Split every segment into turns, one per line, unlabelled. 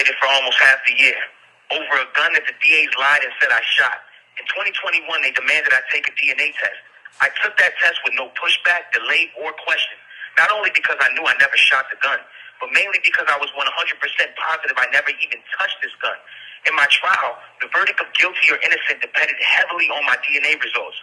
waited for almost half the year over a gun that the DAs lied and said I shot. In 2021, they demanded I take a DNA test. I took that test with no pushback, delay, or question. Not only because I knew I never shot the gun, but mainly because I was 100% positive I never even touched this gun. In my trial, the verdict of guilty or innocent depended heavily on my DNA results.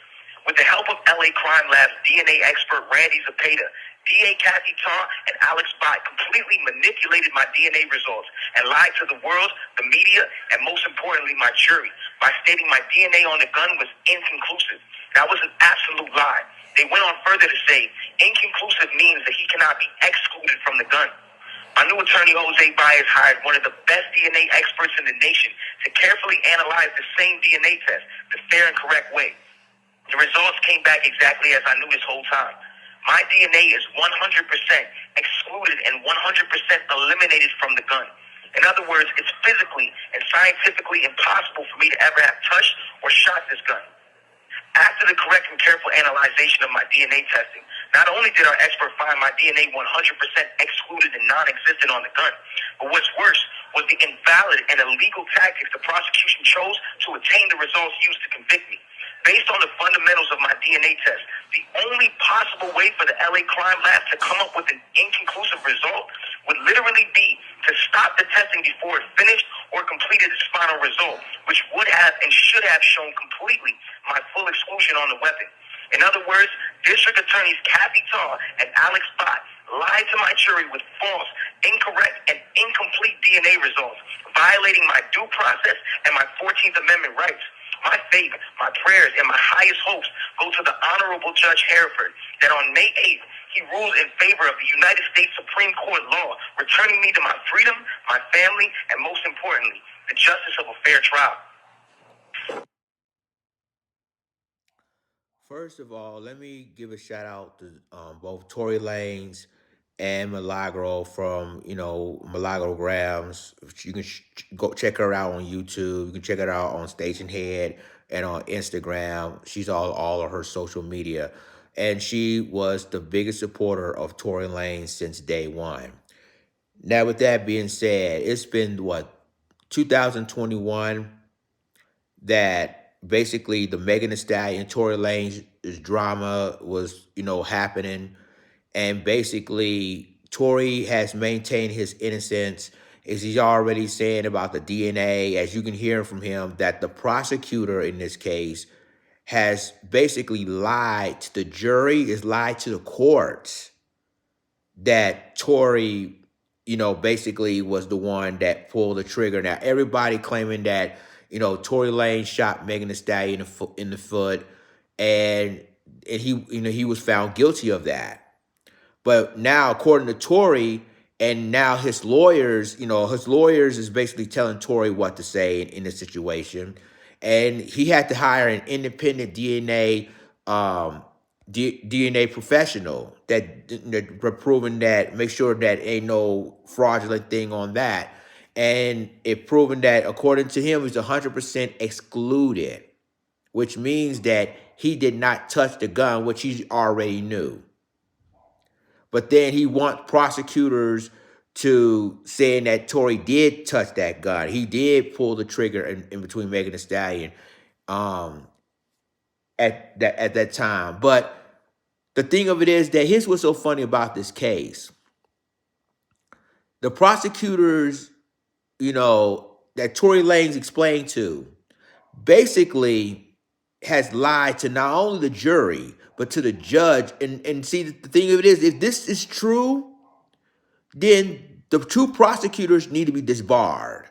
With the help of LA Crime Lab's DNA expert Randy Zepeda, DA Kathy Tarr, and Alex Bott completely manipulated my DNA results and lied to the world, the media, and most importantly, my jury, by stating my DNA on the gun was inconclusive. That was an absolute lie. They went on further to say, inconclusive means that he cannot be excluded from the gun. My new attorney, Jose Baez, hired one of the best DNA experts in the nation to carefully analyze the same DNA test the fair and correct way. The results came back exactly as I knew this whole time. My DNA is 100% excluded and 100% eliminated from the gun. In other words, it's physically and scientifically impossible for me to ever have touched or shot this gun. After the correct and careful analyzation of my DNA testing, not only did our expert find my DNA 100% excluded and non-existent on the gun, but what's worse was the invalid and illegal tactics the prosecution chose to attain the results used to convict me. Based on the fundamentals of my DNA test, the only possible way for the LA Crime Lab to come up with an inconclusive result would literally be to stop the testing before it finished or completed its final result, which would have and should have shown completely my full exclusion on the weapon. In other words, District Attorneys Kathy Tarr and Alex Bott lied to my jury with false, incorrect, and incomplete DNA results, violating my due process and my 14th Amendment rights. My faith, my prayers, and my highest hopes go to the Honorable Judge Hereford that on May 8th, he rules in favor of the United States Supreme Court law, returning me to my freedom, my family, and most importantly, the justice of a fair trial.
First of all, let me give a shout out to both Tory Lanez and Milagro from Milagro You can go check her out on YouTube. You can check her out on Station Head and on Instagram. She's all of her social media, and she was the biggest supporter of Tory Lanez since day one. Now, with that being said, it's been 2021 that basically the Megan Thee Stallion, Tory Lanez drama was, happening. And basically, Tory has maintained his innocence, as he's already saying about the DNA, as you can hear from him, that the prosecutor in this case has basically lied to the jury, is lied to the courts, that Tory, basically was the one that pulled the trigger. Now, everybody claiming that, Tory Lanez shot Megan Thee Stallion in the foot, and he was found guilty of that. But now, according to Tory, and now his lawyers is basically telling Tory what to say in this situation, and he had to hire an independent DNA professional that proving that, make sure that ain't no fraudulent thing on that. And it proven that, according to him, he's 100% excluded, which means that he did not touch the gun, which he already knew. But then he wants prosecutors to saying that Tory did touch that gun. He did pull the trigger in between Megan Thee Stallion at that time. But the thing of it is that here's what's so funny about this case. The prosecutors, that Tory Lanez explained to, basically has lied to not only the jury, but to the judge. And see, the thing of it is, if this is true, then the two prosecutors need to be disbarred.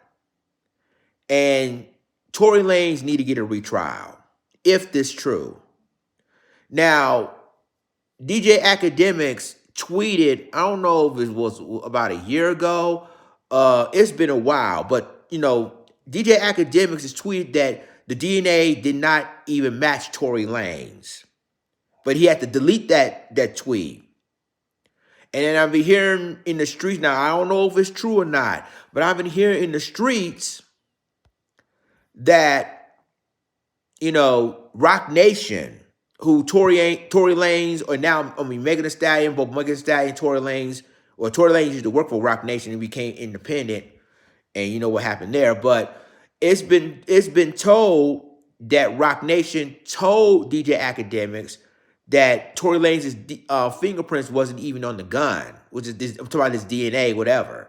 And Tory Lanez need to get a retrial, if this true. Now, DJ Academics tweeted, I don't know if it was about a year ago. It's been a while, but DJ Academics has tweeted that the DNA did not even match Tory Lanez, but he had to delete that tweet. And then I've been hearing in the streets now. I don't know if it's true or not, but I've been hearing in the streets that Rock Nation, who Tory Lanez, or now Megan Thee Stallion, both Megan Thee Stallion, Tory Lanez, or Tory Lanez used to work for Rock Nation and became independent. and you know what happened there. But it's been told that Rock Nation told DJ Academics that Tory Lanez's fingerprints wasn't even on the gun, which is this, I'm talking about his DNA, whatever.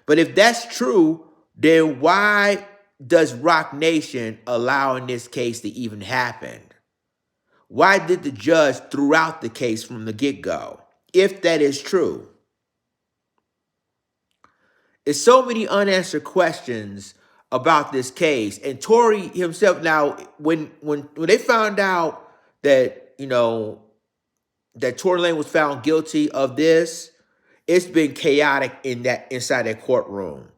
But if that's true, then why does Rock Nation allowing this case to even happen? Why did the judge throw out the case from the get-go? If that is true. There's so many unanswered questions about this case. And Tory himself, now, when they found out that, that Tory Lanez was found guilty of this, it's been chaotic inside that courtroom.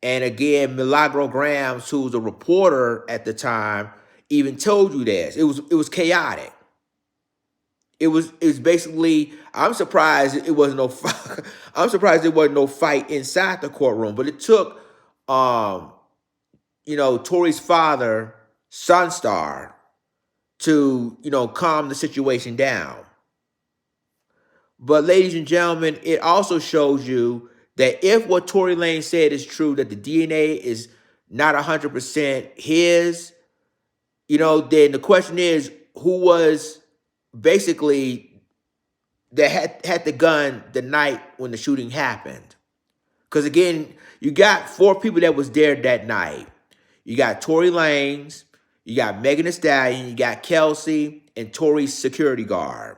And again, Milagro Grams, who was a reporter at the time, even told you this. It was chaotic. It was basically, I'm surprised it wasn't no I'm surprised there wasn't no fight inside the courtroom. But it took Tory's father, Sunstar, to, calm the situation down. But ladies and gentlemen, it also shows you that if what Tory Lanez said is true, that the DNA is not 100% his, then the question is, who was basically that had the gun the night when the shooting happened? Because again, you got 4 people that was there that night. You got Tory Lanez, you got Megan Thee Stallion, you got Kelsey, and Tory's security guard.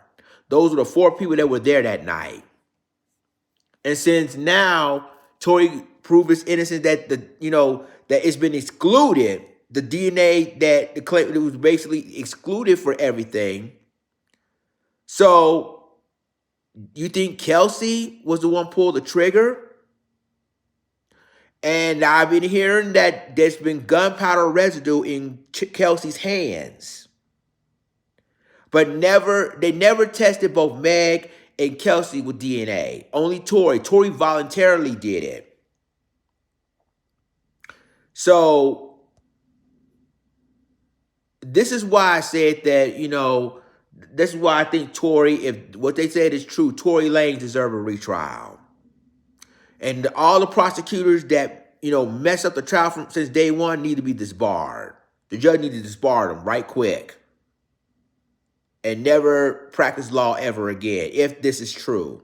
Those were the 4 people that were there that night. And since now Tory proved his innocence, that that it's been excluded, the DNA that the claim, it was basically excluded for everything. So you think Kelsey was the one pulled the trigger? And I've been hearing that there's been gunpowder residue in Kelsey's hands. But they never tested both Meg and Kelsey with DNA. Only Tory. Tory voluntarily did it. So this is why I said that, this is why I think Tory, if what they said is true, Tory Lanez deserve a retrial. And all the prosecutors that, mess up the trial since day one need to be disbarred. The judge needs to disbar them right quick. And never practice law ever again, if this is true.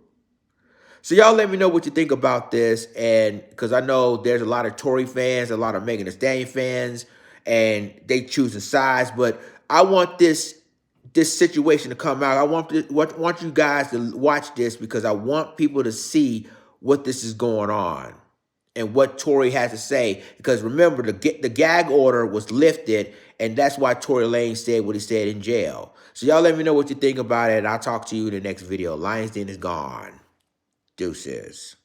So y'all let me know what you think about this. And because I know there's a lot of Tory fans, a lot of Megan Thee Stallion fans, and they choosing sides. But I want this situation to come out. I want you guys to watch this, because I want people to see what this is going on and what Tory has to say. Because remember, the gag order was lifted, and that's why Tory Lanez said what he said in jail. So y'all let me know what you think about it, and I'll talk to you in the next video. Lions Den is gone. Deuces.